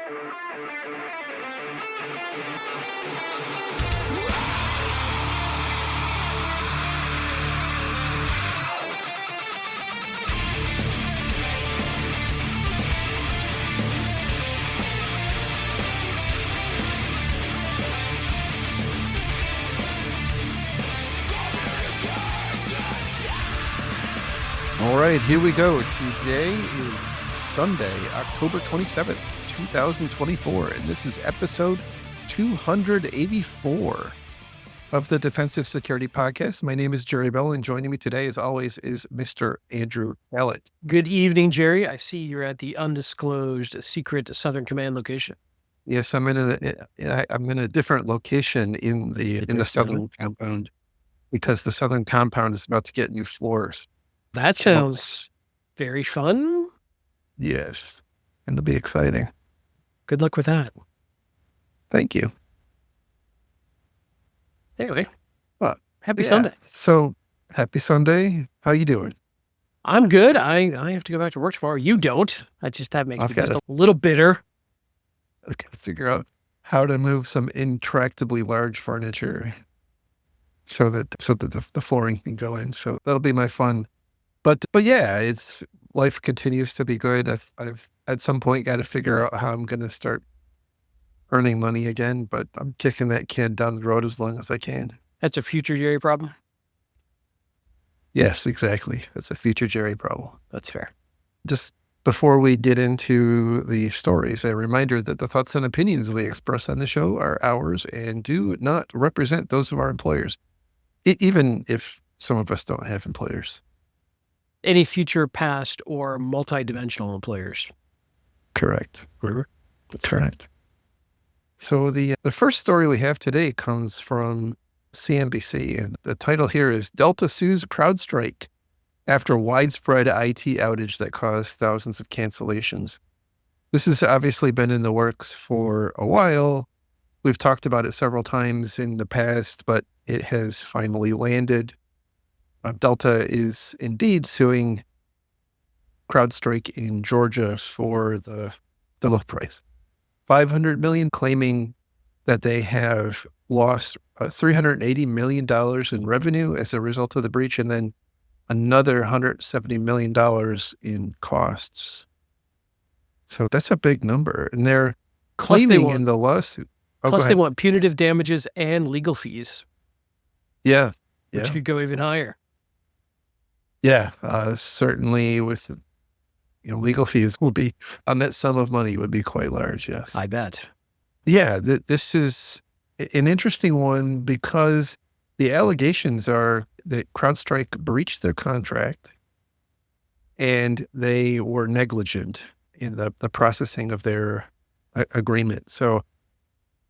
All right, here we go. Today is Sunday, October 27th, 2024, and this is episode 284 of the Defensive Security Podcast. My name is Jerry Bell, and joining me today, as always, is Mr. Andrew Kellett. Good evening, Jerry. I see you're at the undisclosed secret Southern Command location. Yes, I'm in a different location in the Southern compound because the Southern compound is about to get new floors. That sounds very fun. Yes, and it'll be exciting. Good luck with that. Thank you. Anyway, happy Sunday. So, happy Sunday. How you doing? I'm good. I have to go back to work tomorrow. You don't. I just have makes me just a little bitter. I got to figure out how to move some intractably large furniture so that the flooring can go in. So that'll be my fun. But yeah, life continues to be good. I've at some point got to figure out how I'm going to start earning money again, but I'm kicking that can down the road as long as I can. That's a future Jerry problem? Yes, exactly. That's a future Jerry problem. That's fair. Just before we get into the stories, a reminder that the thoughts and opinions we express on the show are ours and do not represent those of our employers, even if some of us don't have employers. Any future, past, or multidimensional employers. Correct. Correct. So the first story we have today comes from CNBC, and the title here is Delta sues CrowdStrike after widespread IT outage that caused thousands of cancellations. This has obviously been in the works for a while. We've talked about it several times in the past, but it has finally landed. Delta is indeed suing CrowdStrike in Georgia for the low price. $500 million, claiming that they have lost $380 million in revenue as a result of the breach, and then another $170 million in costs. So that's a big number. And they're claiming in the lawsuit. Plus they want punitive damages and legal fees. Yeah. Which could go even higher. Yeah, certainly with, legal fees will be, a net sum of money would be quite large, yes. I bet. Yeah, this is an interesting one because the allegations are that CrowdStrike breached their contract and they were negligent in the processing of their agreement. So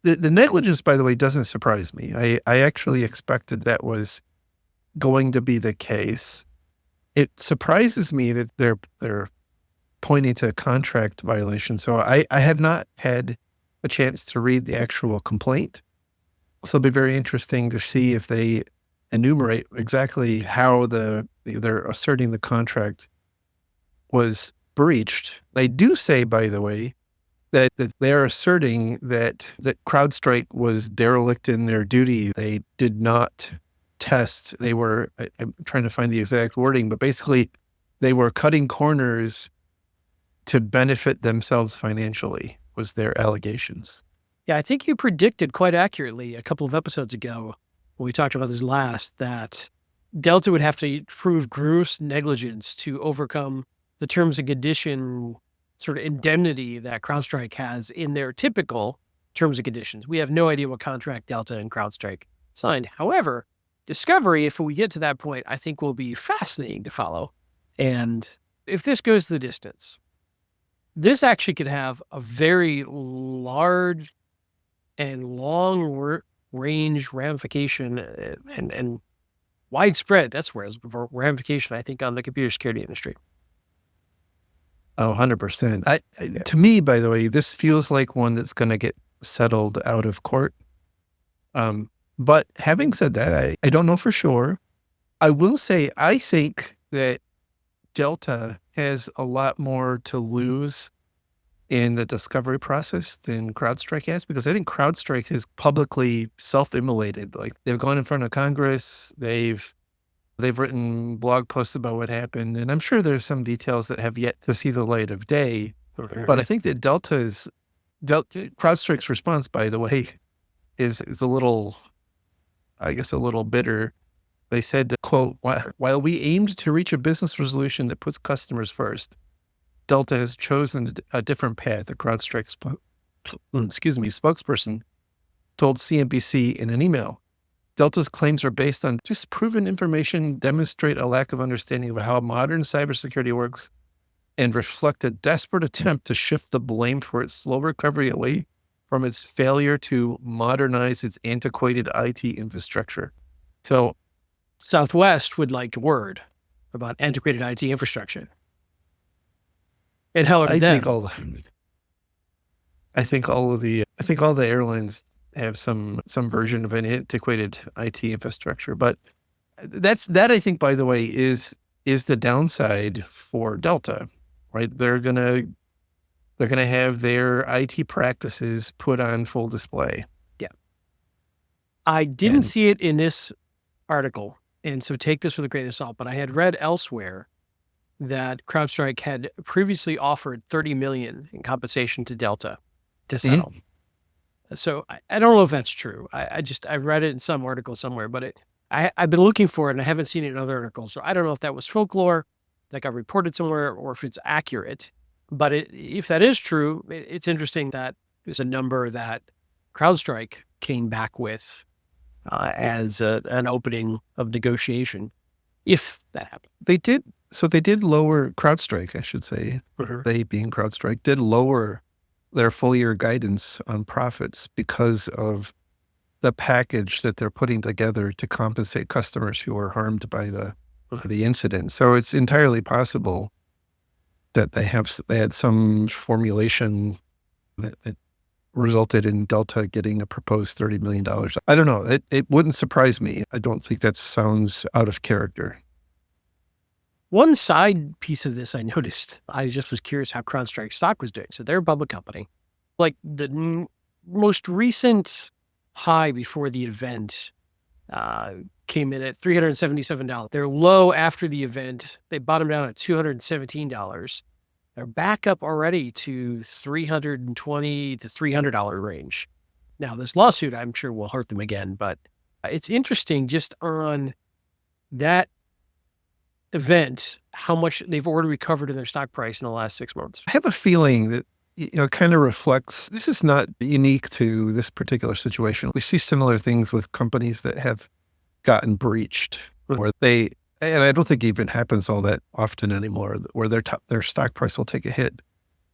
the negligence, by the way, doesn't surprise me. I actually expected that was going to be the case. It surprises me that they're pointing to a contract violation. So I have not had a chance to read the actual complaint. So it'll be very interesting to see if they enumerate exactly how they're asserting the contract was breached. They do say, by the way, that they're asserting that CrowdStrike was derelict in their duty. They did not test. They were, I'm trying to find the exact wording, but basically they were cutting corners to benefit themselves financially, was their allegations. Yeah, I think you predicted quite accurately a couple of episodes ago when we talked about this last, that Delta would have to prove gross negligence to overcome the terms and condition sort of indemnity that CrowdStrike has in their typical terms and conditions. We have no idea what contract Delta and CrowdStrike signed. However, discovery, if we get to that point, I think will be fascinating to follow. And if this goes the distance, this actually could have a very large and long range ramification and widespread, that's where it's ramification, I think, on the computer security industry. Oh, 100%. To me, by the way, this feels like one that's going to get settled out of court. But having said that, I don't know for sure. I will say, I think that Delta has a lot more to lose in the discovery process than CrowdStrike has, because I think CrowdStrike has publicly self-immolated. Like, they've gone in front of Congress, they've written blog posts about what happened, and I'm sure there's some details that have yet to see the light of day. But I think that CrowdStrike's response, by the way, is a little, I guess, a little bitter. They said, quote, while we aimed to reach a business resolution that puts customers first, Delta has chosen a different path. A CrowdStrike spokesperson told CNBC in an email. Delta's claims are based on disproven information, demonstrate a lack of understanding of how modern cybersecurity works, and reflect a desperate attempt to shift the blame for its slow recovery away from its failure to modernize its antiquated IT infrastructure. So Southwest would like word about antiquated IT infrastructure. And how it I think all the airlines have some version of an antiquated IT infrastructure. But that I think, by the way, is the downside for Delta, right? They're gonna have their IT practices put on full display. Yeah. I didn't see it in this article, and so take this with a grain of salt, but I had read elsewhere that CrowdStrike had previously offered $30 million in compensation to Delta to settle. So I don't know if that's true. I read it in some article somewhere, but I've been looking for it and I haven't seen it in other articles. So I don't know if that was folklore that got reported somewhere or if it's accurate. But if that is true, it's interesting that it's a number that CrowdStrike came back with as an opening of negotiation, if that happened. They did lower CrowdStrike, I should say. They, being CrowdStrike, did lower their full year guidance on profits because of the package that they're putting together to compensate customers who were harmed by the incident. So it's entirely possible that they had some formulation that resulted in Delta getting a proposed $30 million. I don't know. It wouldn't surprise me. I don't think that sounds out of character. One side piece of this I noticed, I just was curious how CrowdStrike stock was doing. So they're a public company. Like the most recent high before the event came in at $377. They're low after the event. They bottomed out at $217. They're back up already to $320 to $300 range. Now, this lawsuit, I'm sure, will hurt them again, but it's interesting just on that event, how much they've already recovered in their stock price in the last 6 months. I have a feeling that, kind of reflects, this is not unique to this particular situation. We see similar things with companies that have gotten breached, where and I don't think it even happens all that often anymore, where their stock price will take a hit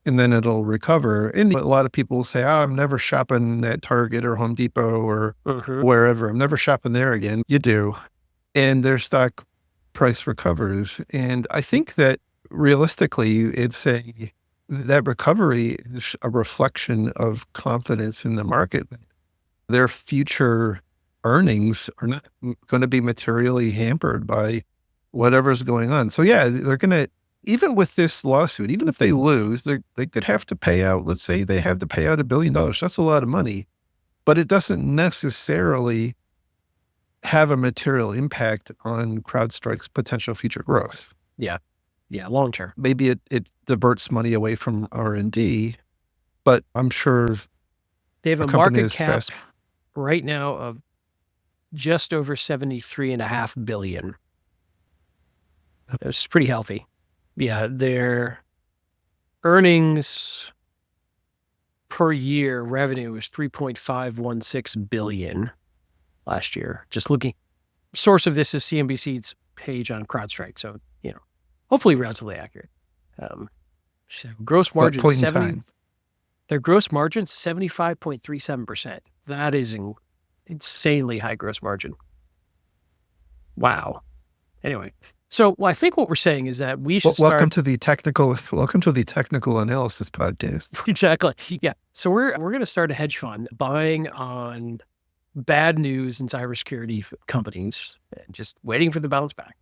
and then it'll recover. And a lot of people will say, I'm never shopping at Target or Home Depot or wherever. I'm never shopping there again. You do. And their stock price recovers. And I think that realistically, that recovery is a reflection of confidence in the market. Their future earnings are not going to be materially hampered by whatever's going on. So yeah, they're going to, even with this lawsuit, even if they lose, they could have to pay out, let's say they have to pay out $1 billion. That's a lot of money, but it doesn't necessarily have a material impact on CrowdStrike's potential future growth. Yeah. Yeah. Long term. Maybe it diverts money away from R&D, but I'm sure they have a market cap right now of just over $73.5 billion. It's pretty healthy. Yeah. Their earnings per year revenue was $3.516 billion last year. Just looking, source of this is CNBC's page on CrowdStrike. So, hopefully relatively accurate. Gross margin, their gross margin, 75.37%. That is an insanely high gross margin. Wow. Anyway, so I think what we're saying is that we should welcome to the technical analysis podcast. Exactly. Yeah. So we're going to start a hedge fund buying on bad news in cybersecurity companies and just waiting for the bounce back.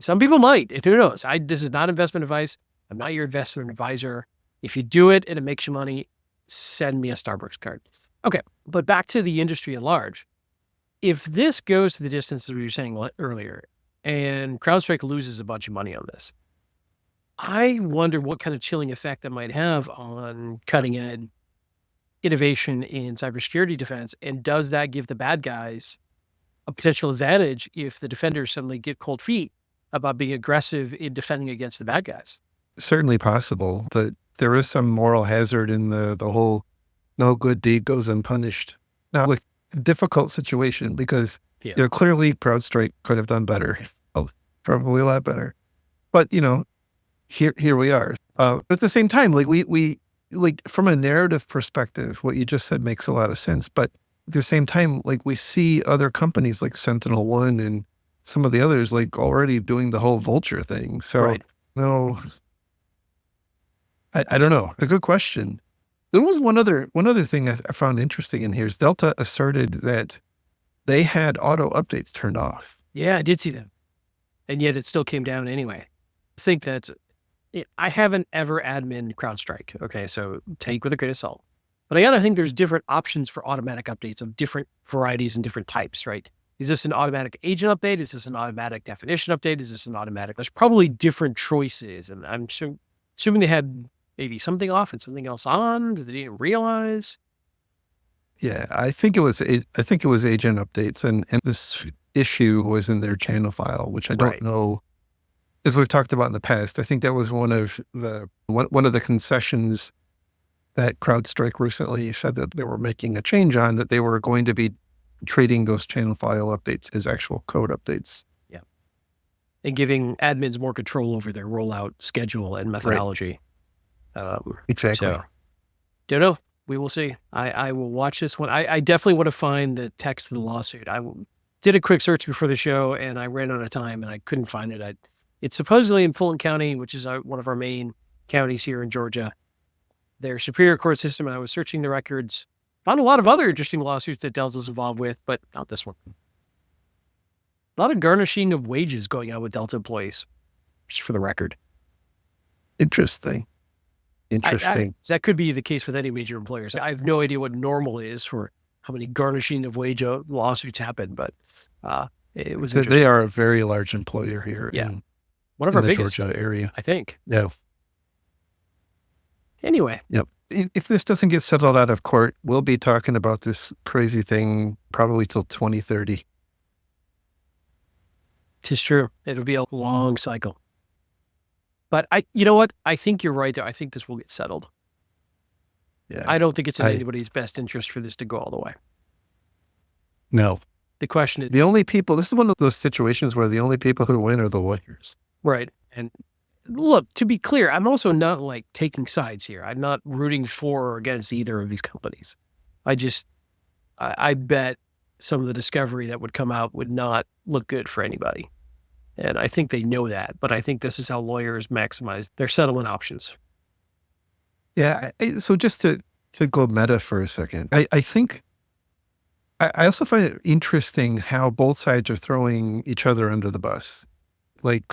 Some people might, who knows? This is not investment advice. I'm not your investment advisor. If you do it and it makes you money, send me a Starbucks card. Okay, but back to the industry at large. If this goes to the distance, as we were saying earlier, and CrowdStrike loses a bunch of money on this, I wonder what kind of chilling effect that might have on cutting edge innovation in cybersecurity defense. And does that give the bad guys a potential advantage if the defenders suddenly get cold feet about being aggressive in defending against the bad guys? Certainly possible. That there is some moral hazard in the whole no good deed goes unpunished. Now, like, a difficult situation because clearly CrowdStrike could have done better, probably a lot better. But here we are. But at the same time, like we like from a narrative perspective, what you just said makes a lot of sense. But at the same time, like we see other companies like SentinelOne and some of the others like already doing the whole vulture thing. So no, I don't know. A good question. There was one other thing I found interesting in here is Delta asserted that they had auto updates turned off. Yeah, I did see that. And yet it still came down anyway. I think that I haven't ever admin CrowdStrike. Okay, so take with a grain of salt. But I gotta think there's different options for automatic updates of different varieties and different types, right? Is this an automatic agent update? Is this an automatic definition update? Is this an automatic? There's probably different choices. And I'm assuming they had maybe something off and something else on that they didn't realize. Yeah, I think it was agent updates, and this issue was in their channel file, which I don't know. As we've talked about in the past, I think that was one of the concessions that CrowdStrike recently said that they were making a change on, that they were going to be treating those channel file updates as actual code updates. Yeah, and giving admins more control over their rollout schedule and methodology. Exactly. So, don't know. We will see. I will watch this one. I definitely want to find the text of the lawsuit. I did a quick search before the show and I ran out of time and I couldn't find it. It's supposedly in Fulton County, which is one of our main counties here in Georgia. Their Superior Court system, and I was searching the records. Found a lot of other interesting lawsuits that Delta's involved with, but not this one. A lot of garnishing of wages going on with Delta employees, just for the record. Interesting. That could be the case with any major employers. I have no idea what normal is for how many garnishing of wage lawsuits happen, but it was interesting. They are a very large employer here. Yeah. In one of our the biggest, Georgia area. I think. Yeah. Anyway. Yep. If this doesn't get settled out of court, we'll be talking about this crazy thing probably till 2030. 'Tis true. It'll be a long cycle. But you know what? I think you're right there. I think this will get settled. Yeah. I don't think it's in anybody's best interest for this to go all the way. No. The question is, this is one of those situations where the only people who win are the lawyers. Right. And look, to be clear, I'm also not like taking sides here. I'm not rooting for or against either of these companies. I bet some of the discovery that would come out would not look good for anybody. And I think they know that, but I think this is how lawyers maximize their settlement options. Yeah. So just to go meta for a second, I think I also find it interesting how both sides are throwing each other under the bus. Like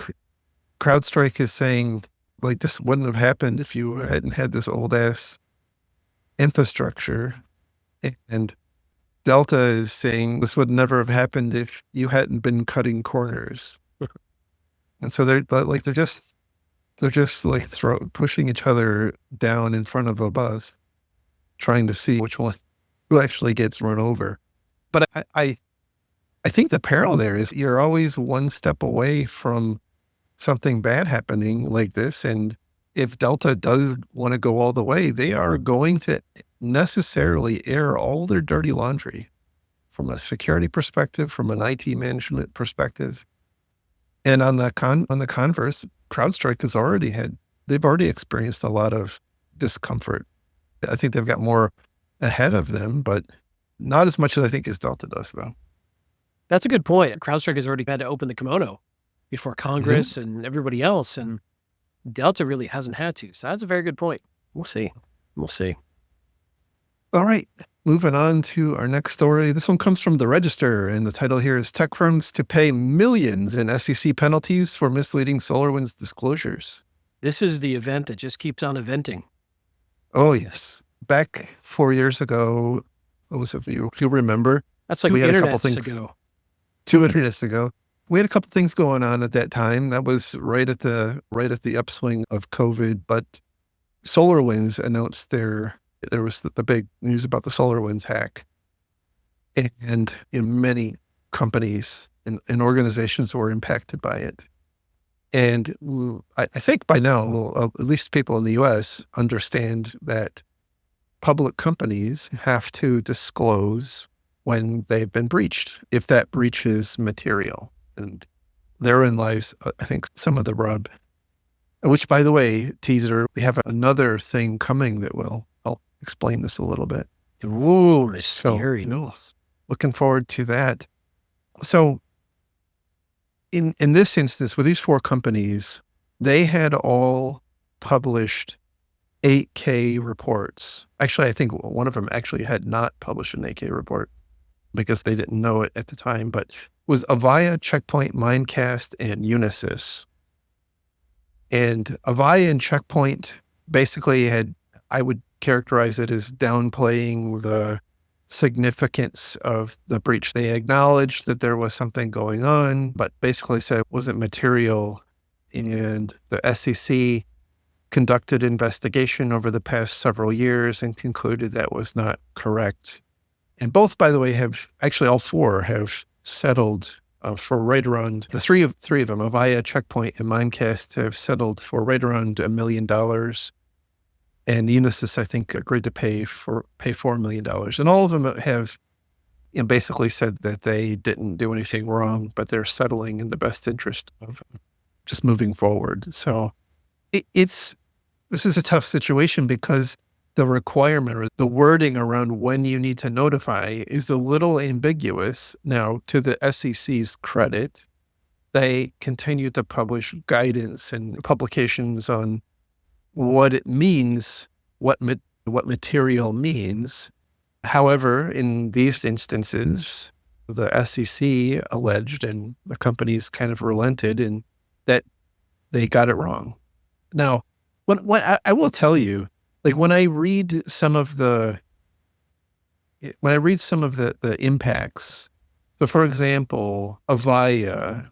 CrowdStrike is saying, like, this wouldn't have happened if you hadn't had this old ass infrastructure. And Delta is saying this would never have happened if you hadn't been cutting corners. And so they're just like pushing each other down in front of a bus, trying to see who actually gets run over. But I think the peril there is you're always one step away from something bad happening like this. And if Delta does want to go all the way, they are going to necessarily air all their dirty laundry from a security perspective, from an IT management perspective. And on the converse, CrowdStrike they've already experienced a lot of discomfort. I think they've got more ahead of them, but not as much as I think as Delta does, though. That's a good point. CrowdStrike has already had to open the kimono before Congress and everybody else, and Delta really hasn't had to. So that's a very good point. We'll see. All right. Moving on to our next story. This one comes from the Register, and the title here is Tech Firms to Pay Millions in SEC Penalties for Misleading SolarWinds Disclosures. This is the event that just keeps on eventing. Oh, yes. Back 4 years ago, those of you who remember, That's like we had a couple internets things, ago. 2 internets ago. We had a couple things going on at that time. That was right at the upswing of COVID. But SolarWinds announced there was the big news about the SolarWinds hack, and many companies and organizations were impacted by it. And I think by now, at least people in the U.S. understand that public companies have to disclose when they've been breached, if that breach is material. And therein lies, I think, some of the rub. Which, by the way, teaser, we have another thing coming that will help explain this a little bit. Ooh, So, mysterious. looking forward to that. So, in this instance, with these 4 companies, they had all published 8K reports. Actually, I think one of them actually had not published an 8K report because they didn't know it at the time, but was Avaya, Checkpoint, Mimecast, and Unisys. And Avaya and Checkpoint basically I would characterize it as downplaying the significance of the breach. They acknowledged that there was something going on, but basically said it wasn't material. And the SEC conducted investigation over the past several years and concluded that was not correct. And both, by the way, all 4 have settled for right around the three of them, Avaya, Checkpoint, and Mimecast, have settled for right around $1 million. And Unisys, I think, agreed to pay $4 million. And all of them have basically said that they didn't do anything wrong, but they're settling in the best interest of just moving forward. So this is a tough situation because the requirement or the wording around when you need to notify is a little ambiguous. Now, to the SEC's credit, they continue to publish guidance and publications on what it means, what material means. However, in these instances, the SEC alleged, and the companies kind of relented, in that they got it wrong. Now, what I will tell you, like when I read some of the impacts. So, for example, Avaya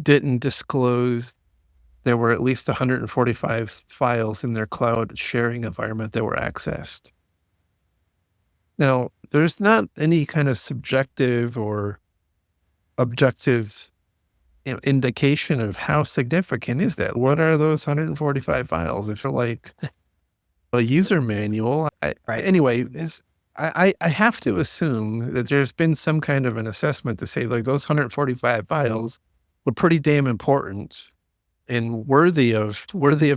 didn't disclose there were at least 145 files in their cloud sharing environment that were accessed. Now, there's not any kind of subjective or objective indication of how significant is that. What are those 145 files? If you're like a user manual, anyway, I have to assume that there's been some kind of an assessment to say like those 145 files were pretty damn important and worthy of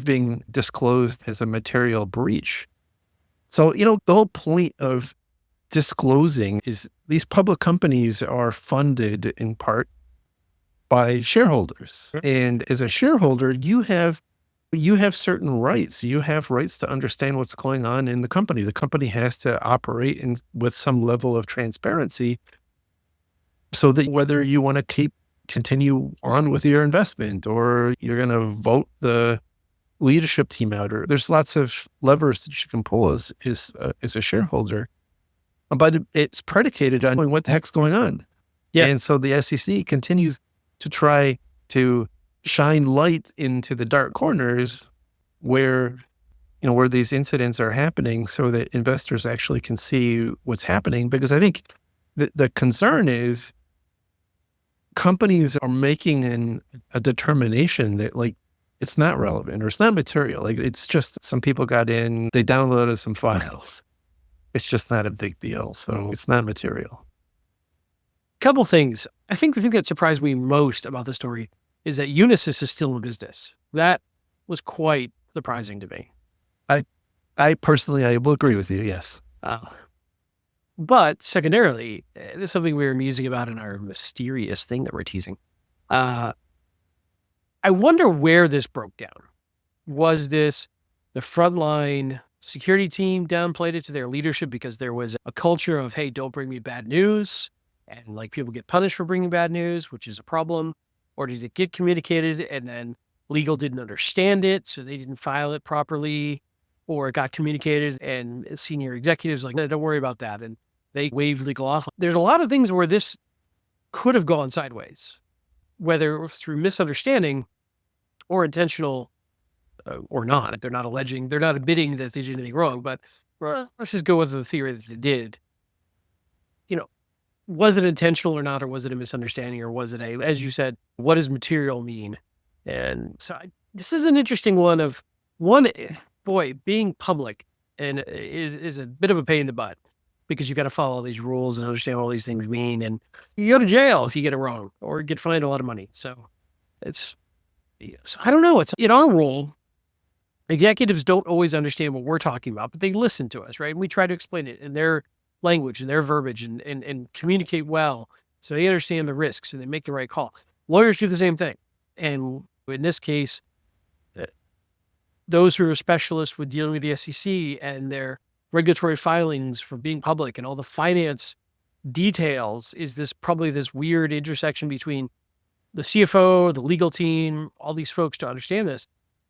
being disclosed as a material breach. So, the whole point of disclosing is these public companies are funded in part by shareholders. And as a shareholder, you have certain rights. You have rights to understand what's going on in the company. The company has to operate with some level of transparency so that whether you want to continue on with your investment or you're going to vote the leadership team out, or there's lots of levers that you can pull as a shareholder. But it's predicated on what the heck's going on. Yeah. And so the SEC continues to try to shine light into the dark corners where these incidents are happening so that investors actually can see what's happening. Because I think the concern is companies are making a determination that like it's not relevant or it's not material. Like it's just some people got in, they downloaded some files. It's just not a big deal. So it's not material. Couple things. I think the thing that surprised me most about the story is that Unisys is still in business. That was quite surprising to me. I personally, I will agree with you. Yes. But secondarily, this is something we were musing about in our mysterious thing that we're teasing. I wonder where this broke down. Was this the frontline security team downplayed it to their leadership because there was a culture of, hey, don't bring me bad news, and like people get punished for bringing bad news, which is a problem? Or did it get communicated and then legal didn't understand it, so they didn't file it properly? or it got communicated and senior executives like, no, don't worry about that. And they waived legal off. There's a lot of things where this could have gone sideways, whether it was through misunderstanding or intentional or not. They're not admitting that they did anything wrong, but let's just go with the theory that they did. Was it intentional or not, or was it a misunderstanding, or was it as you said, what does material mean? And so this is an interesting one being public and is a bit of a pain in the butt because you've got to follow all these rules and understand what all these things mean. And you go to jail if you get it wrong or get fined a lot of money. So I don't know. It's in our role. Executives don't always understand what we're talking about, but they listen to us, right? And we try to explain it in their language and their verbiage and communicate well so they understand the risks and they make the right call. Lawyers do the same thing. And in this case, those who are specialists with dealing with the SEC and their regulatory filings for being public and all the finance details is probably this weird intersection between the CFO, the legal team, all these folks to understand this.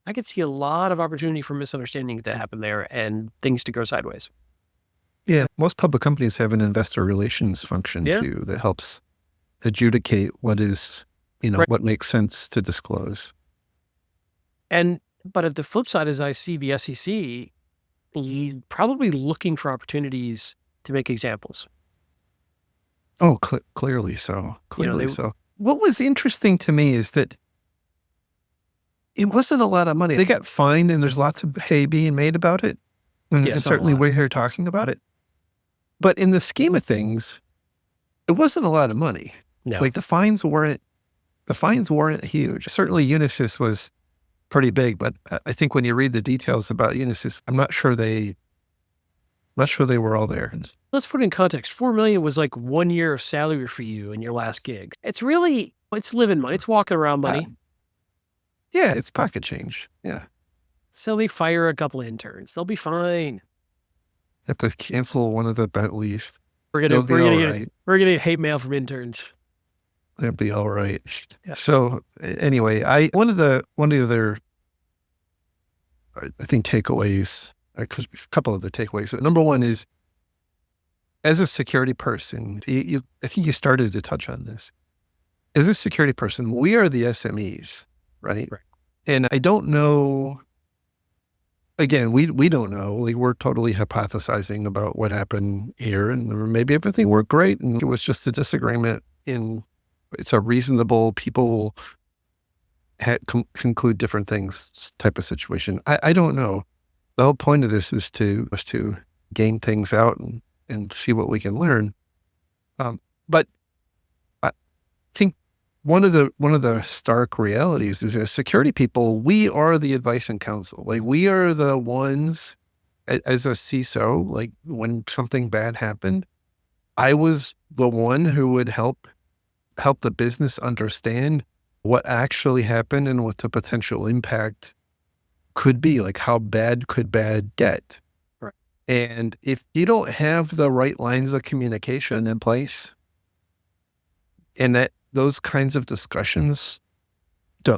I could see a lot of opportunity for misunderstanding to happen there and things to go sideways. Yeah, most public companies have an investor relations function too that helps adjudicate what is, Right. what makes sense to disclose. But at the flip side, as I see the SEC probably looking for opportunities to make examples. Oh, clearly so. Clearly they- so. What was interesting to me is that it wasn't a lot of money. They got fined and there's lots of hay being made about it. And Yes, certainly a lot. we're here talking about it. But in the scheme of things, it wasn't a lot of money. No. Like the fines weren't huge. Certainly Unisys was pretty big, but I think when you read the details about Unisys, I'm not sure they were all there. Let's put it in context. $4 million was like 1 year of salary for you in your last gig. It's living money. It's walking around money. Yeah, it's pocket change. Yeah. So they fire a couple interns. They'll be fine. Have to cancel one of the Bentleys. We're They'll gonna be all get right. we're gonna get hate mail from interns. They'll be all right. Yeah. So anyway, one of the other, I think, takeaways, a couple of the takeaways. Number one is, as a security person, I think you started to touch on this. As a security person, we are the SMEs, right? And I don't know. Again, we don't know. Like, we're totally hypothesizing about what happened here, and maybe everything worked great, and it was just a disagreement. It's a reasonable, people conclude different things type of situation. I don't know. The whole point of this was to game things out and see what we can learn. But I think one of the stark realities is, as security people, we are the advice and counsel. Like, we are the ones, as a CISO, like when something bad happened, I was the one who would help the business understand what actually happened and what the potential impact could be. Like, how bad could bad get? Right. And if you don't have the right lines of communication in place, and that those kinds of discussions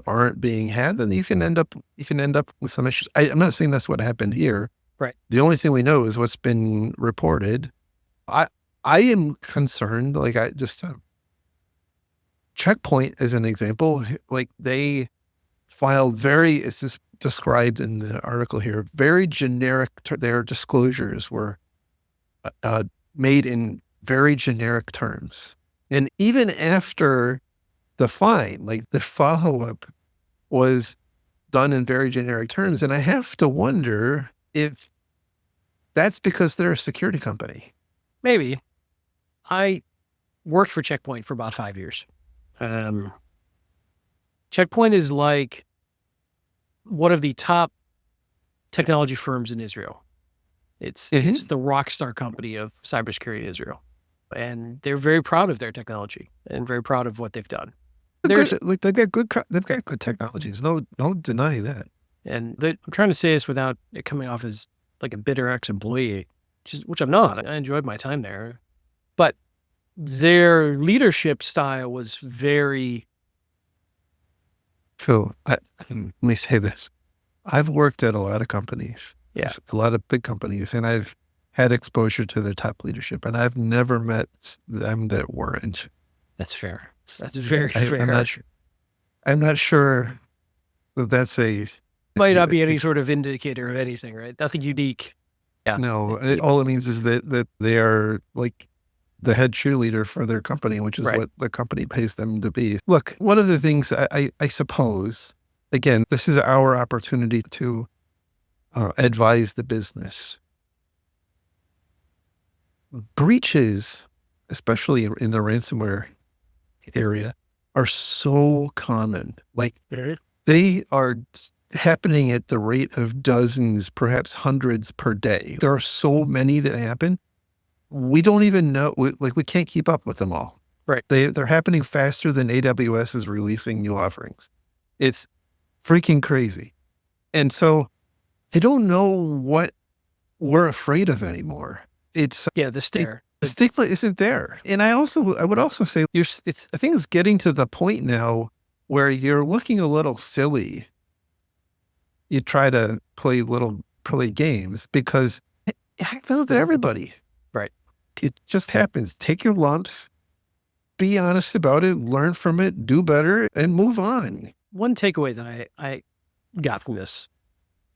aren't being had, then you can end up with some issues. I'm not saying that's what happened here. Right. The only thing we know is what's been reported. I am concerned. Like, Checkpoint, as an example, like, they filed it's just described in the article here, very generic. Their disclosures were made in very generic terms. And even after the fine, like, the follow-up was done in very generic terms. And I have to wonder if that's because they're a security company. Maybe. I worked for Checkpoint for about 5 years. Checkpoint is like one of the top technology firms in Israel. It's the rock star company of cybersecurity in Israel. And they're very proud of their technology and very proud of what they've done. They've got good technologies. No denying that. And I'm trying to say this without it coming off as like a bitter ex-employee, which I'm not. I enjoyed my time there. But their leadership style was very... Phil, let me say this. I've worked at a lot of companies. Yeah. There's a lot of big companies, and I've had exposure to their top leadership, and I've never met them that weren't. That's fair. That's very I'm fair. not sure that that's a Might not be any sort of indicator of anything, right? Nothing unique. Yeah. no. All it means is that they are like the head cheerleader for their company, which is Right. what the company pays them to be. Look, one of the things I suppose, again, this is our opportunity to advise the business. Breaches, especially in the ransomware area, are so common. Like they are happening at the rate of dozens, perhaps hundreds per day. There are so many that happen. We don't even know, we can't keep up with them all. Right. They're happening faster than AWS is releasing new offerings. It's freaking crazy. And so I don't know what we're afraid of anymore. It's the stare. the stigma isn't there. And I would also say I think it's getting to the point now where you're looking a little silly. You try to play games because it happens to everybody. Right. It just happens. Take your lumps, be honest about it, learn from it, do better, and move on. One takeaway that I got from this,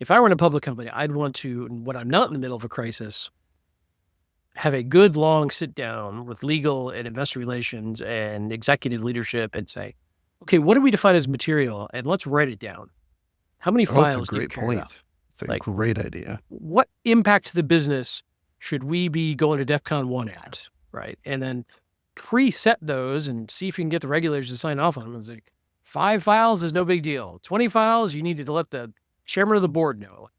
if I were in a public company, I'd want to, when I'm not in the middle of a crisis, have a good long sit down with legal and investor relations and executive leadership and say, okay, what do we define as material? And let's write it down. How many files do you care about? It's a great idea. What impact to the business should we be going to DEFCON 1 at, right? And then preset those and see if you can get the regulators to sign off on them. It's like 5 files is no big deal. 20 files, you need to let the chairman of the board know,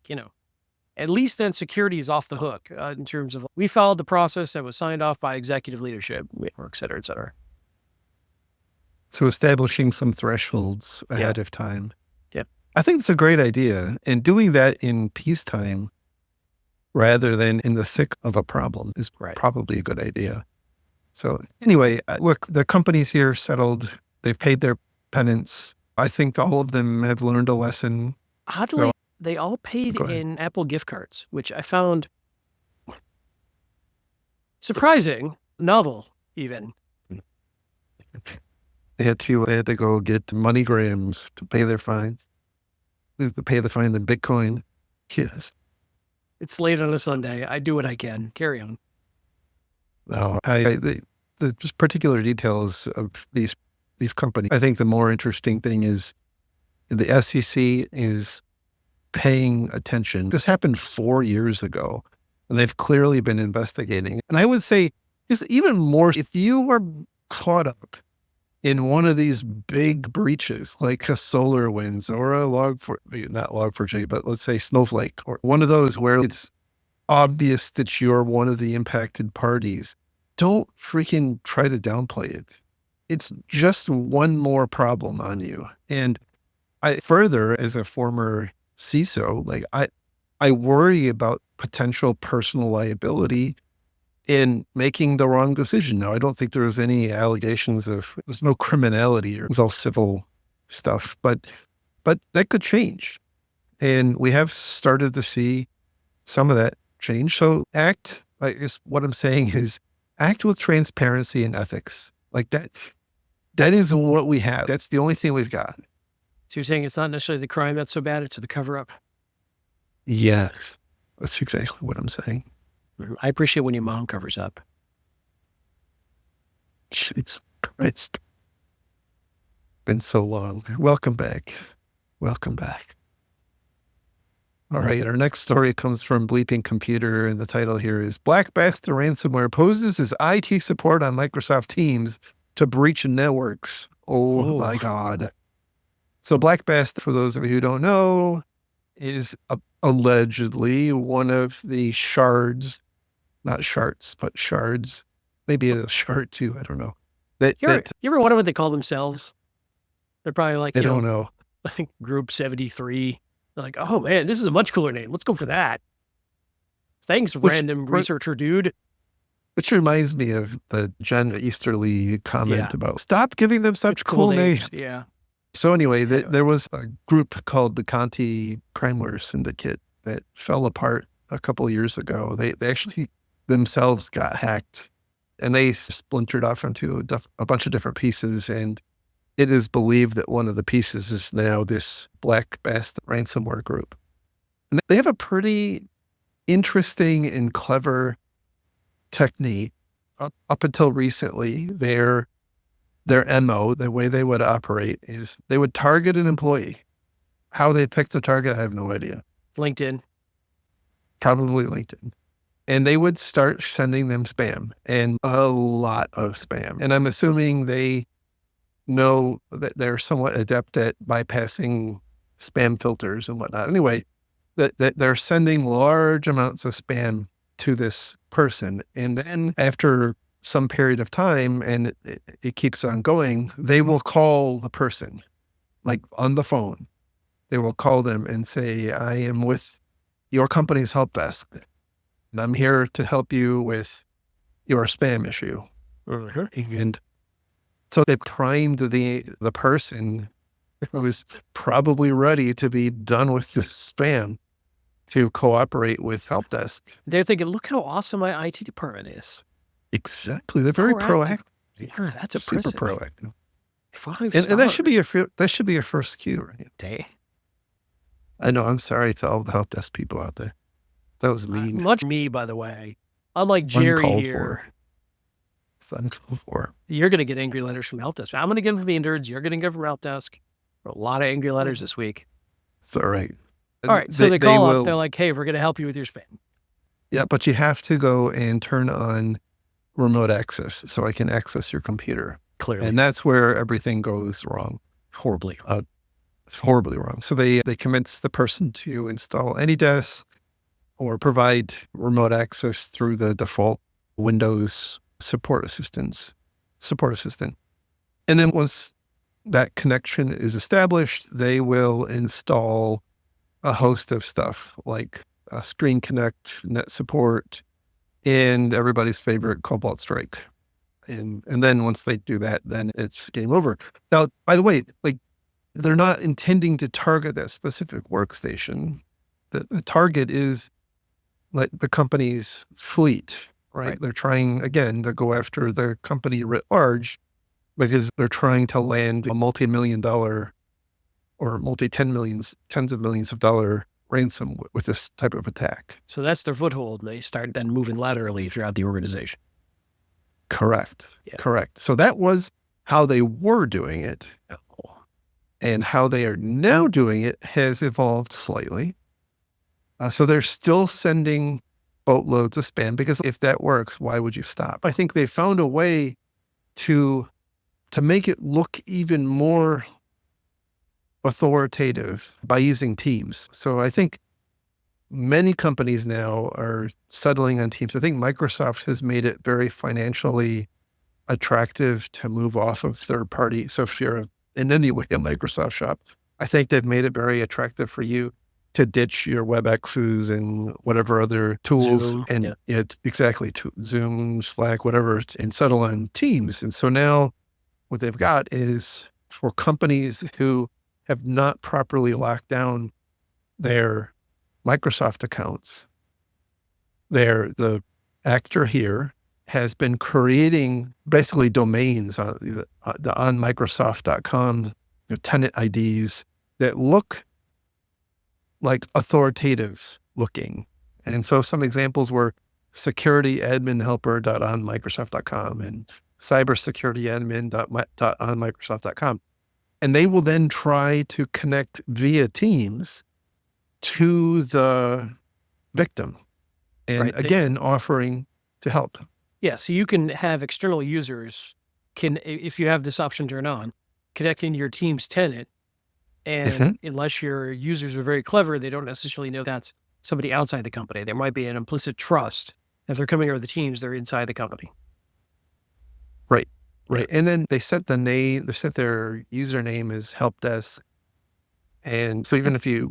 at least then security is off the hook in terms of we followed the process that was signed off by executive leadership, or et cetera, et cetera. So establishing some thresholds ahead of time. Yeah. I think it's a great idea. And doing that in peacetime rather than in the thick of a problem is probably a good idea. So anyway, look, the companies here settled. They've paid their penance. I think all of them have learned a lesson. Oddly, they all paid in Apple gift cards, which I found surprising, novel even. They had to go get MoneyGrams to pay their fines. They have to pay the fine in Bitcoin. Yes. It's late on a Sunday. I do what I can. Carry on. No, the just particular details of these companies. I think the more interesting thing is the SEC is paying attention. This happened 4 years ago, and they've clearly been investigating. And I would say just even more, if you were caught up in one of these big breaches, like a SolarWinds or a not Log4j, but let's say Snowflake, or one of those where it's obvious that you're one of the impacted parties, don't freaking try to downplay it. It's just one more problem on you. And further, as a former CISO, I worry about potential personal liability in making the wrong decision. Now, I don't think there was any allegations there's no criminality, or it was all civil stuff, but that could change. And we have started to see some of that change. So I guess what I'm saying is act with transparency and ethics. Like that is what we have. That's the only thing we've got. So you're saying it's not necessarily the crime that's so bad, it's the cover-up? Yes, that's exactly what I'm saying. I appreciate when your mom covers up. Jesus Christ. Been so long. Welcome back. Welcome back. All right, our next story comes from Bleeping Computer, and the title here is Black Basta ransomware poses as IT support on Microsoft Teams to breach networks. Oh my God. So Black Basta, for those of you who don't know, is allegedly one of the shards, not shards, but shards. Maybe a shard too. I don't know. You ever wonder what they call themselves? They're probably like, I don't know. Like Group 73. They're like, oh man, this is a much cooler name. Let's go for that. Thanks, random researcher dude. Which reminds me of the Jen Easterly comment about stop giving them such cool names. Yeah. So anyway, there was a group called the Conti Crimeware Syndicate that fell apart a couple of years ago. They actually themselves got hacked, and they splintered off into a bunch of different pieces. And it is believed that one of the pieces is now this Black Basta ransomware group. And they have a pretty interesting and clever technique. Up until recently, their MO, the way they would operate is they would target an employee. How they picked the target, I have no idea. LinkedIn. Probably LinkedIn. And they would start sending them spam, and a lot of spam. And I'm assuming they know that they're somewhat adept at bypassing spam filters and whatnot. Anyway, that they're sending large amounts of spam to this person. And then after some period of time, and it keeps on going, they will call the person, like on the phone. They will call them and say, I am with your company's help desk, and I'm here to help you with your spam issue. And so they primed the person who was probably ready to be done with the spam to cooperate with help desk. They're thinking, look how awesome my IT department is. Exactly. They're very proactive. Yeah, that's super impressive. proactive. 5 And stars. that should be your first cue, right? Day. I know. I'm sorry to all the help desk people out there. That was mean. Much me, by the way. Unlike Jerry Uncalled here. for. It's uncalled for. You're going to get angry letters from help desk. I'm going to get them from the interns. You're going to get from help desk. A lot of angry letters this week. It's all right. All right. So they call up. They're like, hey, we're going to help you with your spam. Yeah, but you have to go and turn on remote access so I can access your computer. Clearly. And that's where everything goes wrong. Horribly. It's horribly wrong. So they convince the person to install AnyDesk or provide remote access through the default Windows support assistant. And then once that connection is established, they will install a host of stuff like Screen Connect, Net Support, and everybody's favorite CrowdStrike. And then once they do that, then it's game over. Now, by the way, like, they're not intending to target that specific workstation. The target is like the company's fleet, right? They're trying, again, to go after the company writ large because they're trying to land a multi-million-dollar or tens of millions of dollar ransom with this type of attack. So that's their foothold. They start then moving laterally throughout the organization. Correct. Yeah. Correct. So that was how they were doing it. And how they are now doing it has evolved slightly. So they're still sending boatloads of spam because if that works, why would you stop? I think they found a way to make it look even more authoritative by using Teams. So I think many companies now are settling on Teams. I think Microsoft has made it very financially attractive to move off of third party. So if you're in any way a Microsoft shop, I think they've made it very attractive for you to ditch your WebExes and whatever other tools Zoom, and exactly to Zoom, Slack, whatever, and settle on Teams. And so now what they've got is for companies who have not properly locked down their Microsoft accounts, the actor here has been creating basically domains on Microsoft.com, tenant IDs that look like authoritative looking. And so some examples were securityadminhelper.onmicrosoft.com and cybersecurityadmin.onmicrosoft.com. And they will then try to connect via Teams to the victim. And again, offering to help. Yeah, so you can have external users if you have this option turned on, connecting to your Teams tenant. And unless your users are very clever, they don't necessarily know that's somebody outside the company. There might be an implicit trust. If they're coming over the Teams, they're inside the company. Right. And then they set their username as help desk. And so even if you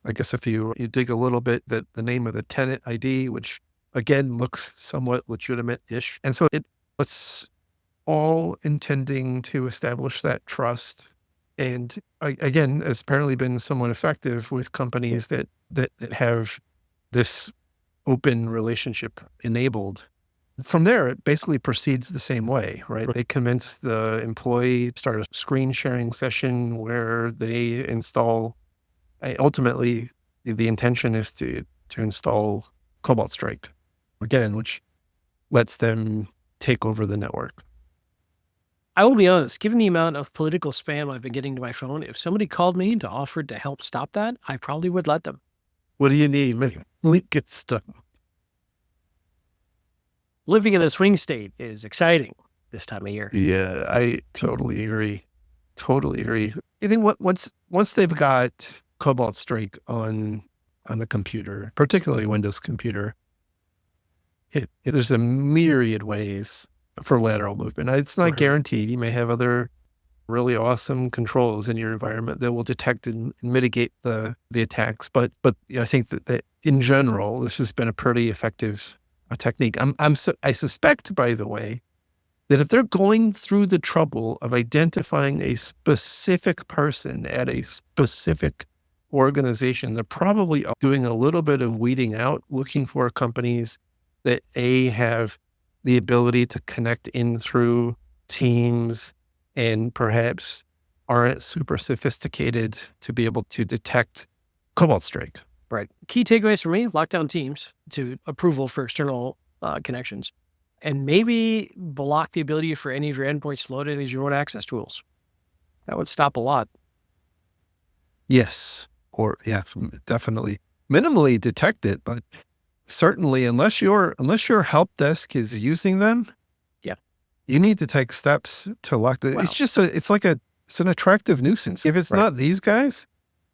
if you dig a little bit, that the name of the tenant ID, which again looks somewhat legitimate-ish. And so it's all intending to establish that trust. And again, it's apparently been somewhat effective with companies that that have this open relationship enabled. From there, it basically proceeds the same way, right? They convince the employee to start a screen sharing session where they install. Ultimately, the intention is to install CrowdStrike again, which lets them take over the network. I will be honest, given the amount of political spam I've been getting to my phone, if somebody called me to offer to help stop that, I probably would let them. What do you need? Link get stuck. Living in a swing state is exciting this time of year. Yeah, I totally agree. Totally agree. I think once they've got CrowdStrike on the computer, particularly Windows computer, there's a myriad ways for lateral movement. It's not guaranteed. You may have other really awesome controls in your environment that will detect and mitigate the attacks. But I think that in general, this has been a pretty effective technique. I suspect, by the way, that if they're going through the trouble of identifying a specific person at a specific organization, they're probably doing a little bit of weeding out, looking for companies that have the ability to connect in through Teams and perhaps aren't super sophisticated to be able to detect CrowdStrike. Right. Key takeaways for me, lock down Teams to approval for external connections, and maybe block the ability for any of your endpoints to load in as your own access tools. That would stop a lot. Yes. Or definitely minimally detect it, but certainly unless your help desk is using them, you need to take steps to lock the. Wow. It's an attractive nuisance. If it's not these guys,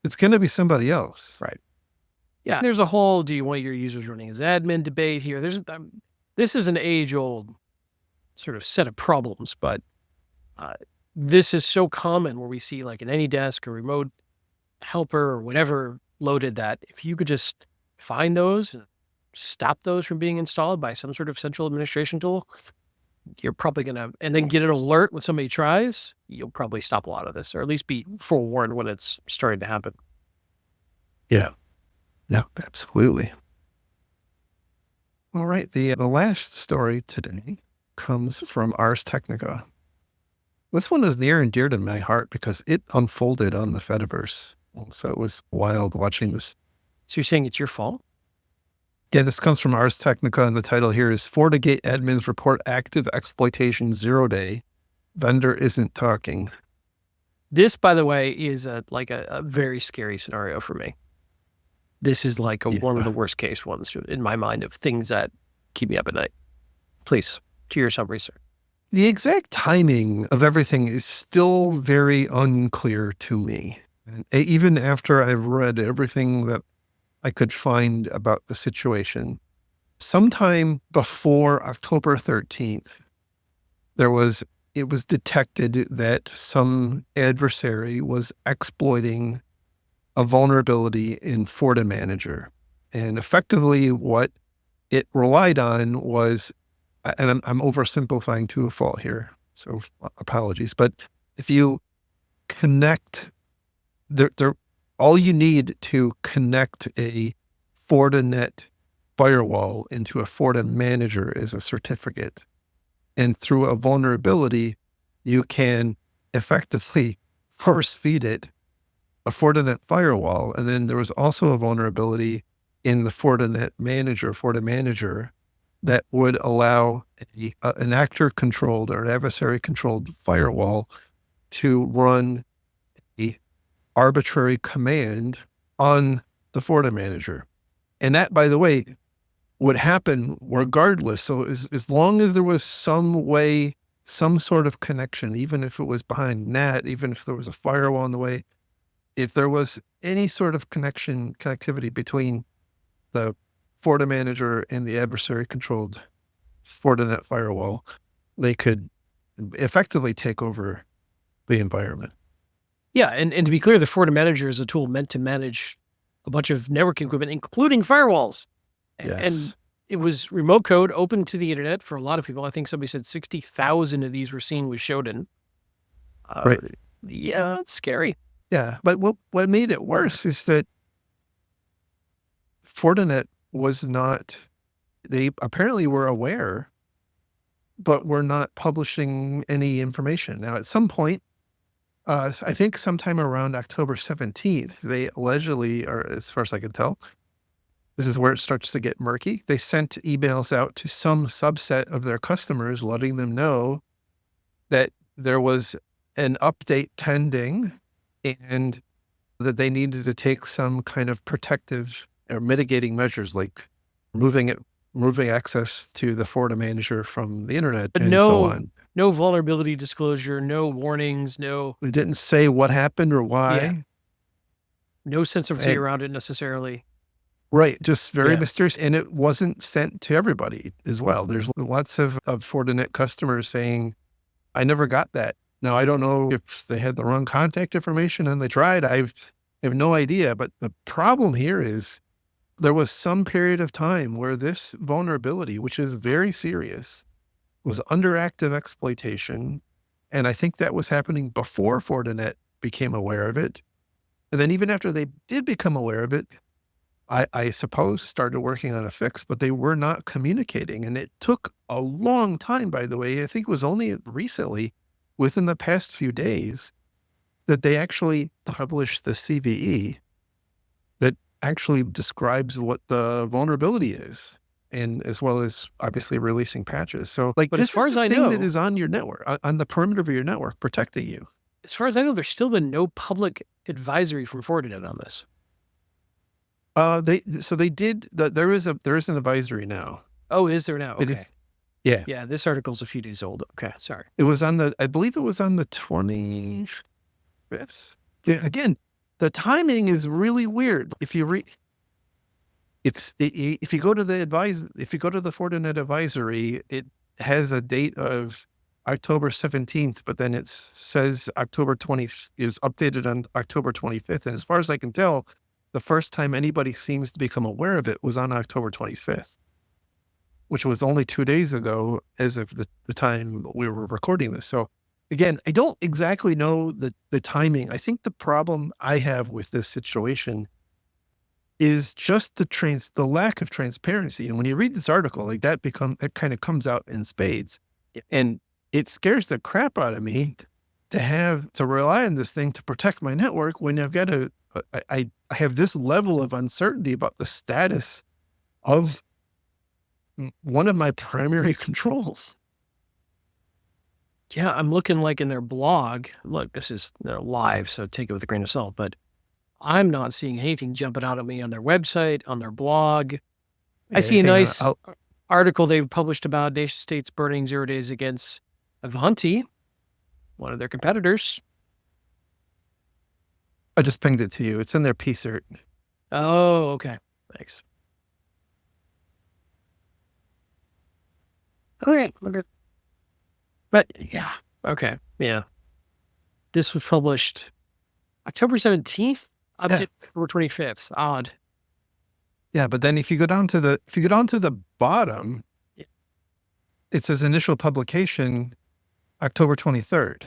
it's going to be somebody else. Right. Yeah. There's a whole, do you want your users running as admin debate here? This is an age-old sort of set of problems, but this is so common where we see like an AnyDesk or remote helper or whatever loaded that if you could just find those and stop those from being installed by some sort of central administration tool, you're probably going to, and then get an alert when somebody tries, you'll probably stop a lot of this, or at least be forewarned when it's starting to happen. Yeah. No, absolutely. All right. The last story today comes from Ars Technica. This one is near and dear to my heart because it unfolded on the Fediverse. So it was wild watching this. So you're saying it's your fault? Yeah, this comes from Ars Technica, and the title here is FortiGate admins report active exploitation 0-day. Vendor isn't talking. This, by the way, is a very scary scenario for me. This is like one of the worst case ones in my mind of things that keep me up at night. Please, do your some research. The exact timing of everything is still very unclear to me. And even after I've read everything that I could find about the situation, sometime before October 13th, it was detected that some adversary was exploiting a vulnerability in FortiManager. And effectively what it relied on was, and I'm oversimplifying to a fault here, so apologies, but if you connect, all you need to connect a Fortinet firewall into a FortiManager is a certificate. And through a vulnerability, you can effectively force feed it a Fortinet firewall. And then there was also a vulnerability in the Fortinet FortiManager, that would allow an actor-controlled or an adversary-controlled firewall to run a arbitrary command on the FortiManager. And that, by the way, would happen regardless. So as long as there was some way, some sort of connection, even if it was behind NAT, even if there was a firewall in the way, if there was any sort of connectivity between the FortiManager and the adversary-controlled Fortinet firewall, they could effectively take over the environment. Yeah, and to be clear, the FortiManager is a tool meant to manage a bunch of network equipment, including firewalls. Yes. And it was remote code open to the internet for a lot of people. I think somebody said 60,000 of these were seen with Shodan. Right. Yeah, it's scary. Yeah, but what made it worse is that Fortinet was not, they apparently were aware, but were not publishing any information. Now, at some point, I think sometime around October 17th, they allegedly, or as far as I can tell, this is where it starts to get murky. They sent emails out to some subset of their customers, letting them know that there was an update pending and that they needed to take some kind of protective or mitigating measures, like moving access to the Fortinet manager from the internet But and so on. no vulnerability disclosure, no warnings, no. They didn't say what happened or Yeah. why. No sense of urgency And- around it necessarily. Right. Just very Yeah. mysterious. And it wasn't sent to everybody as well. There's lots of Fortinet customers saying, I never got that. Now, I don't know if they had the wrong contact information and they tried. I have no idea. But the problem here is there was some period of time where this vulnerability, which is very serious, was under active exploitation. And I think that was happening before Fortinet became aware of it. And then even after they did become aware of it, I suppose started working on a fix, but they were not communicating. And it took a long time, by the way. I think it was only recently, within the past few days, that they actually published the CVE that actually describes what the vulnerability is, and as well as obviously releasing patches. So like, But this as far is as the I thing that know, is on your network, on the perimeter of your network, protecting you. as far as I know, there's still been no public advisory from Fortinet on this. They did, there is an advisory now. Oh, is there now? It is- Okay. Yeah. Yeah, this article's a few days old. Okay, sorry. It was I believe it was on the 25th. Yeah, again, the timing is really weird. If you read, if you go to the Fortinet advisory, it has a date of October 17th, but then it says October 20th is updated on October 25th. And as far as I can tell, the first time anybody seems to become aware of it was on October 25th, which was only 2 days ago as of the time we were recording this. So again, I don't exactly know the timing. I think the problem I have with this situation is just the lack of transparency. And when you read this article, like that kind of comes out in spades. And it scares the crap out of me to rely on this thing to protect my network when I've got I have this level of uncertainty about the status of one of my primary controls. Yeah, I'm looking like in their blog. Look, this is live, so take it with a grain of salt, but I'm not seeing anything jumping out at me on their website, on their blog. I see a nice article they published about nation states burning 0 days against Avanti, one of their competitors. I just pinged it to you. It's in their PCert. Oh, okay. Thanks. Okay. But yeah, okay. Yeah. This was published October 17th up to October 25th. Odd. Yeah, but then if you go down to the bottom, it says initial publication October 23rd.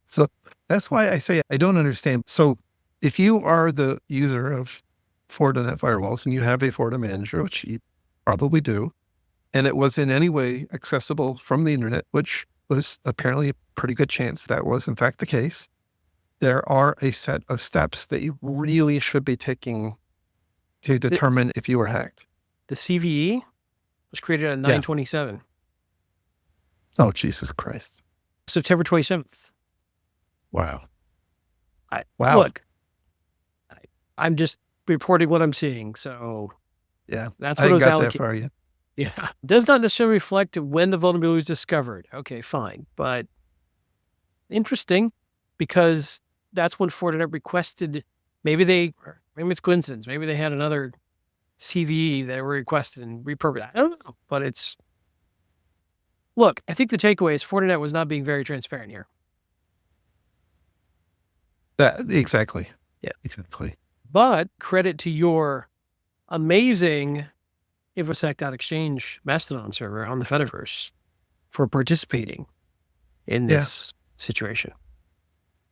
So that's why I say I don't understand. So if you are the user of Fortinet firewalls and you have a Fortinet manager, which you probably do, and it was in any way accessible from the internet, which was apparently a pretty good chance that was in fact the case, there are a set of steps that you really should be taking to determine if you were hacked. The CVE was created on 9/27. Oh, Jesus Christ. September 27th. Wow. Wow. Look, I'm just reporting what I'm seeing. So yeah, that's what I was allocated for you. Yeah. Does not necessarily reflect when the vulnerability was discovered. Okay, fine. But interesting, because that's when Fortinet requested, maybe it's coincidence. Maybe they had another CVE that were requested and repurposed. I don't know, but look, I think the takeaway is Fortinet was not being very transparent here. Exactly. Yeah. Exactly. But credit to your amazing infosec.exchange Mastodon server on the Fediverse for participating in this situation.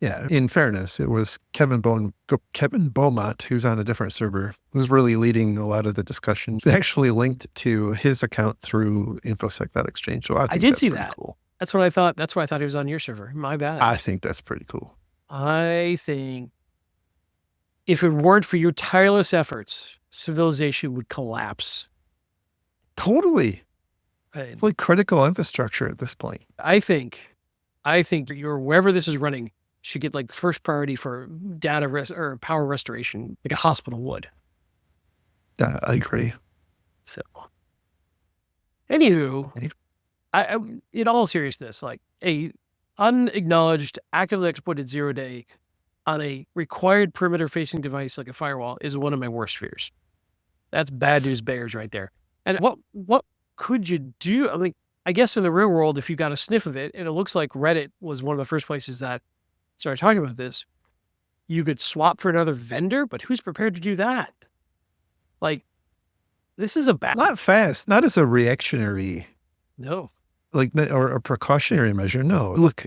Yeah, in fairness, it was Kevin Beaumont, who's on a different server, who's really leading a lot of the discussion. They actually linked to his account through infosec.exchange. So I think did that's see pretty that. cool. That's what I thought. That's why I thought he was on your server. My bad. I think that's pretty cool. I think if it weren't for your tireless efforts, civilization would collapse. Totally. And It's like critical infrastructure at this point. I think your wherever this is running should get like first priority for data or power restoration, like a hospital would. I agree. So, anywho, I in all seriousness, like a unacknowledged, actively exploited 0-day on a required perimeter-facing device like a firewall is one of my worst fears. That's bad news bears right there. And what could you do? I mean, I guess in the real world, if you got a sniff of it, and it looks like Reddit was one of the first places that started talking about this, you could swap for another vendor, but who's prepared to do that? Like, this is a bad... Not fast, not as a reactionary... No. Like, or a precautionary measure. No, look,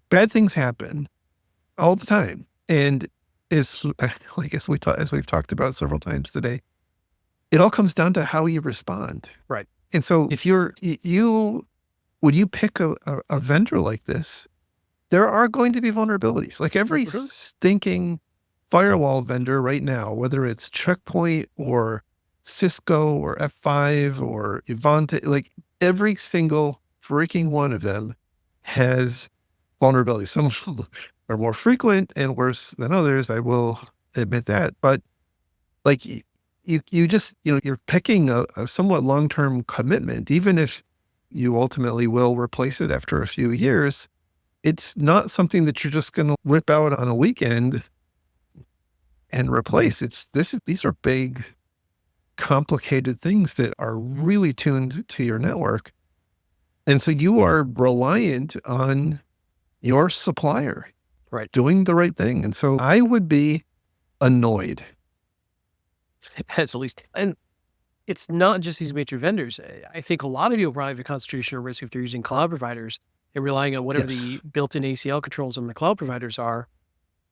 bad things happen all the time. And as we've talked about several times today, it all comes down to how you respond. Right. And so if when you pick a vendor like this, there are going to be vulnerabilities. Like every stinking firewall vendor right now, whether it's Checkpoint or Cisco or F5 or Ivanti, like every single freaking one of them has vulnerabilities. Some are more frequent and worse than others. I will admit that. But like you just, you're picking a somewhat long-term commitment, even if you ultimately will replace it after a few years. It's not something that you're just going to whip out on a weekend and replace. These are big, complicated things that are really tuned to your network. And so you are reliant on your supplier doing the right thing. And so I would be annoyed. At least. And it's not just these major vendors. I think a lot of you will probably have a concentration of risk if they're using cloud providers and relying on whatever the built-in ACL controls on the cloud providers are,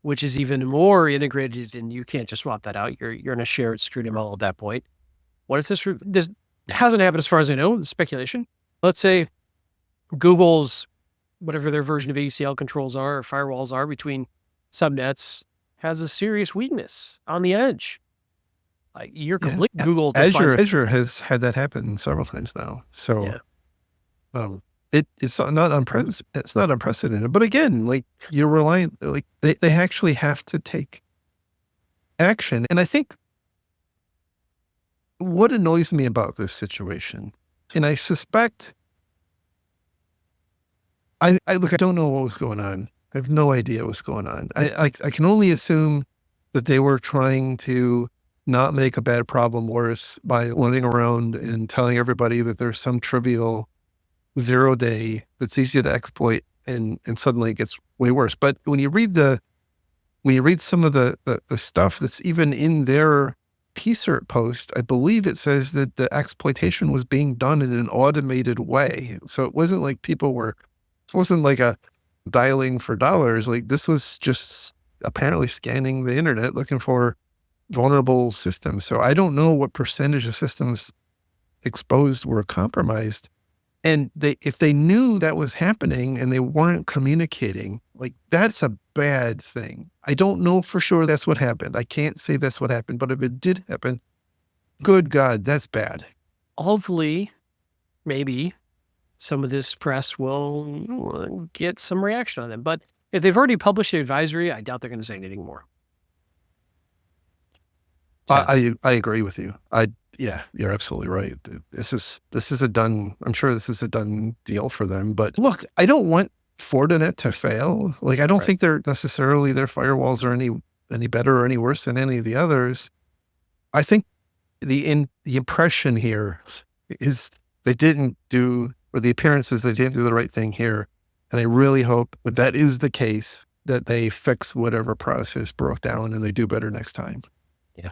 which is even more integrated, and you can't just swap that out. You're in a shared screwed ML at that point. What if this hasn't happened as far as I know, it's speculation. Let's say Google's, whatever their version of ACL controls are or firewalls are between subnets, has a serious weakness on the edge. Like you're complete Google. Azure has had that happen several times now. So it's not unprecedented. But again, like you're reliant, like they actually have to take action. And I think what annoys me about this situation, and I suspect, I don't know what was going on. I have no idea what's going on. I can only assume that they were trying to not make a bad problem worse by running around and telling everybody that there's some trivial 0-day that's easy to exploit, and suddenly it gets way worse. But when you read some of the stuff that's even in their PCERT post, I believe it says that the exploitation was being done in an automated way. So it wasn't like it wasn't like a dialing for dollars. Like this was just apparently scanning the internet looking for vulnerable systems. So I don't know what percentage of systems exposed were compromised. And if they knew that was happening and they weren't communicating, like that's a bad thing. I don't know for sure that's what happened. I can't say that's what happened, but if it did happen, good God, that's bad. Hopefully, maybe some of this press will get some reaction on them. But if they've already published the advisory, I doubt they're going to say anything more. So. I agree with you. Yeah, you're absolutely right. I'm sure this is a done deal for them. But look, I don't want Fortinet to fail. Like, I don't think their firewalls are any better or any worse than any of the others. I think the impression here is the appearance is they didn't do the right thing here. And I really hope that is the case, that they fix whatever process broke down and they do better next time. Yeah.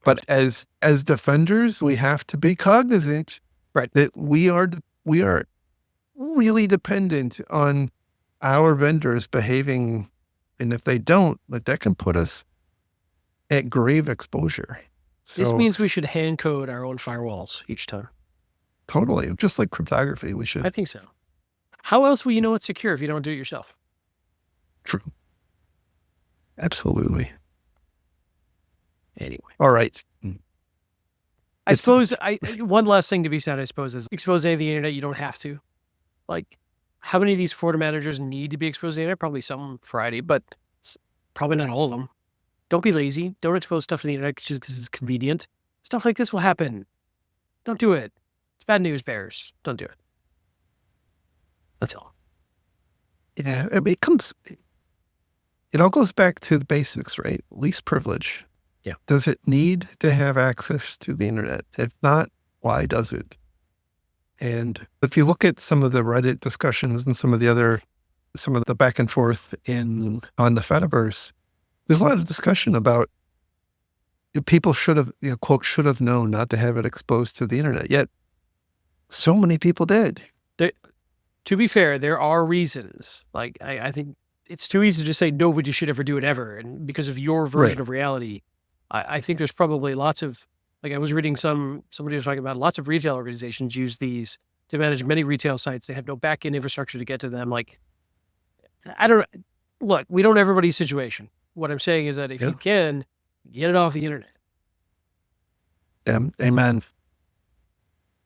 But as defenders, we have to be cognizant that we are really dependent on our vendors behaving, and if they don't, like that can put us at grave exposure. So, This means we should hand code our own firewalls each time. totally, just like cryptography, we should. I think so. How else will you know it's secure if you don't do it yourself? True. Absolutely. Anyway. All right. I suppose one last thing to be said, I suppose, is expose any of the internet you don't have to. Like, how many of these Fortinet managers need to be exposed to the internet? Probably some variety, but probably not all of them. Don't be lazy. Don't expose stuff to the internet just because it's convenient. Stuff like this will happen. Don't do it. It's bad news bears. Don't do it. That's all. Yeah, it all goes back to the basics, right? Least privilege. Yeah. Does it need to have access to the internet? If not, why does it? And if you look at some of the Reddit discussions and some of the back and forth on the Fediverse, there's a lot of discussion about people should have, quote, should have known not to have it exposed to the internet. Yet so many people did. To be fair, there are reasons. Like, I think it's too easy to just say nobody should ever do it ever. And because of your version of reality, I think there's probably lots of, like I was reading somebody was talking about lots of retail organizations use these to manage many retail sites. They have no back-end infrastructure to get to them. Like, look, we don't know everybody's situation. What I'm saying is that if you can, get it off the internet. Amen.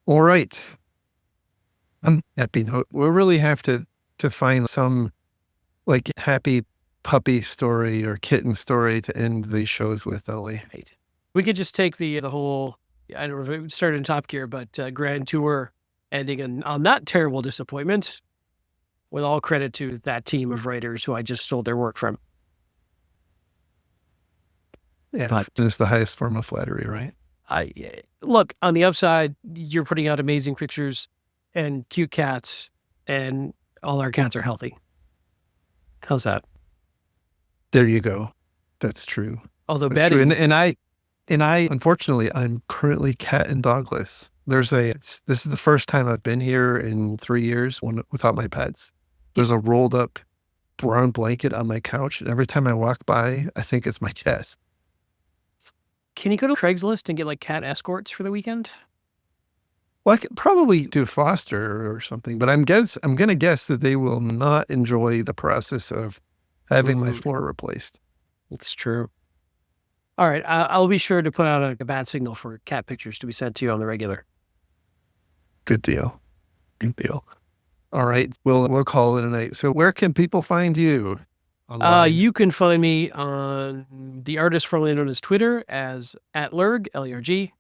All right. I'm happy. We'll really have to find some like happy puppy story or kitten story to end these shows with, don't we? Right. We could just take the whole, I don't know if it started in Top Gear, but Grand Tour ending on that terrible disappointment, with all credit to that team of writers who I just stole their work from. Yeah, but it's the highest form of flattery, right? Look, on the upside, you're putting out amazing pictures and cute cats, and all our cats are healthy. How's that? There you go. That's true. Although That's Betty, true. And I, unfortunately, I'm currently cat and dogless. This is the first time I've been here in 3 years without my pets. There's a rolled up brown blanket on my couch, and every time I walk by, I think it's my cat. can you go to Craigslist and get like cat escorts for the weekend? Well, I could probably do foster or something, but I'm going to guess that they will not enjoy the process of having my floor replaced. It's true. All right. I'll be sure to put out a bat signal for cat pictures to be sent to you on the regular. Good deal. Good deal. All right. We'll call it a night. So where can people find you? You can find me on the artist formerly known as Twitter as @Lerg, L-E-R-G,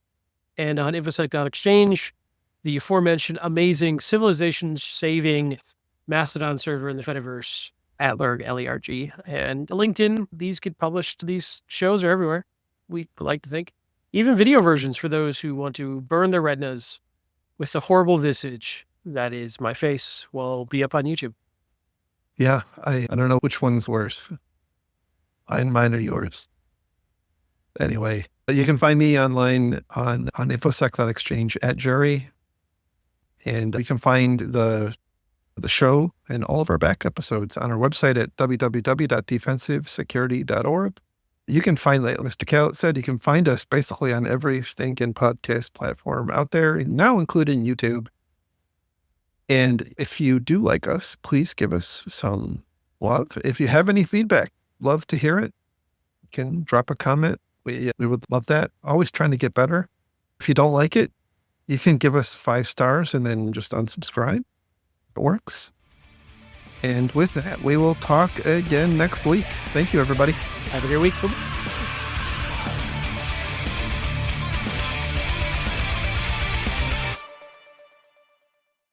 and on infosec.exchange, the aforementioned amazing civilization-saving Mastodon server in the Fediverse, @Lerg, L-E-R-G, and LinkedIn. These get published. These shows are everywhere, we like to think. Even video versions for those who want to burn their retinas with the horrible visage that is my face will be up on YouTube. Yeah, I don't know which one's worse. Mine are yours. Anyway, you can find me online on infosec.exchange @Jerry. And you can find the show and all of our back episodes on our website at www.defensivesecurity.org. You can find, like Mr. Kellett said, you can find us basically on every stinking podcast platform out there, now including YouTube. And if you do like us, please give us some love. If you have any feedback, love to hear it. You can drop a comment. We would love that. Always trying to get better. If you don't like it, you can give us 5 stars and then just unsubscribe. It works. And with that, we will talk again next week. Thank you, everybody. Have a good week.